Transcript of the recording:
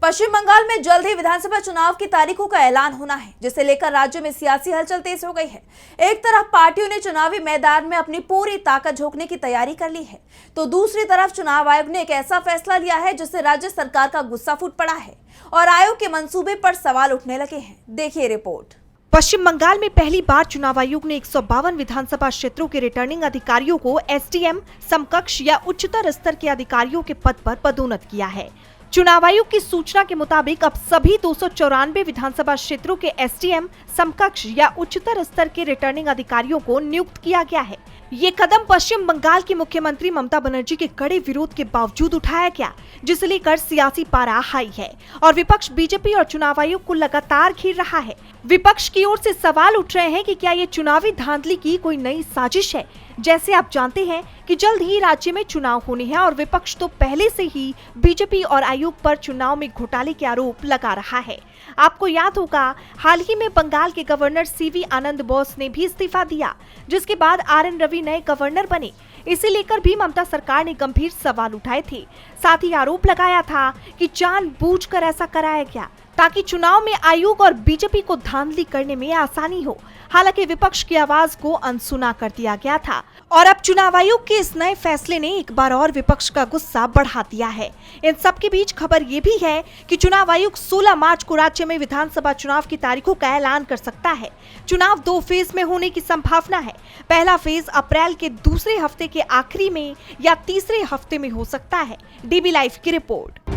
पश्चिम बंगाल में जल्द ही विधानसभा चुनाव की तारीखों का ऐलान होना है, जिसे लेकर राज्य में सियासी हलचल तेज हो गई है। एक तरफ पार्टियों ने चुनावी मैदान में अपनी पूरी ताकत झोंकने की तैयारी कर ली है, तो दूसरी तरफ चुनाव आयोग ने एक ऐसा फैसला लिया है जिससे राज्य सरकार का गुस्सा फूट पड़ा है और आयोग के मंसूबे पर सवाल उठने लगे हैं। देखिए रिपोर्ट। पश्चिम बंगाल में पहली बार चुनाव आयोग ने 152 विधानसभा क्षेत्रों के रिटर्निंग अधिकारियों को एसडीएम, समकक्ष या उच्चतर स्तर के अधिकारियों के पद पर पदोन्नत किया है। चुनाव आयोग की सूचना के मुताबिक अब सभी 294 विधानसभा क्षेत्रों के एसडीएम, समकक्ष या उच्चतर स्तर के रिटर्निंग अधिकारियों को नियुक्त किया गया है। ये कदम पश्चिम बंगाल की मुख्यमंत्री ममता बनर्जी के कड़े विरोध के बावजूद उठाया गया, जिसे लेकर सियासी पारा हाई है और विपक्ष बीजेपी और चुनाव आयोग को लगातार घेर रहा है। विपक्ष की ओर से सवाल उठ रहे हैं कि क्या ये चुनावी धांधली की कोई नई साजिश है। जैसे आप जानते हैं कि जल्द ही राज्य में चुनाव होने हैं और विपक्ष तो पहले से ही बीजेपी और आयोग पर चुनाव में घोटाले के आरोप लगा रहा है। आपको याद होगा, हाल ही में बंगाल के गवर्नर सीवी आनंद बोस ने भी इस्तीफा दिया, जिसके बाद आरएन रवि नए गवर्नर बने। इसे लेकर भी ममता सरकार ने गंभीर सवाल उठाए थे। साथ ही आरोप लगाया था कि जानबूझकर ऐसा कराया गया ताकि चुनाव में आयोग और बीजेपी को धांधली करने में आसानी हो। हालांकि विपक्ष की आवाज को अनसुना कर दिया गया था और अब चुनाव आयोग के इस नए फैसले ने एक बार और विपक्ष का गुस्सा बढ़ा दिया है। इन सब के बीच खबर ये भी है कि चुनाव आयोग 16 मार्च को राज्य में विधानसभा चुनाव की तारीखों का ऐलान कर सकता है। चुनाव 2 फेज में होने की संभावना है। पहला फेज अप्रैल के दूसरे हफ्ते के आखिरी में या तीसरे हफ्ते में हो सकता है। डीबी लाइव की रिपोर्ट।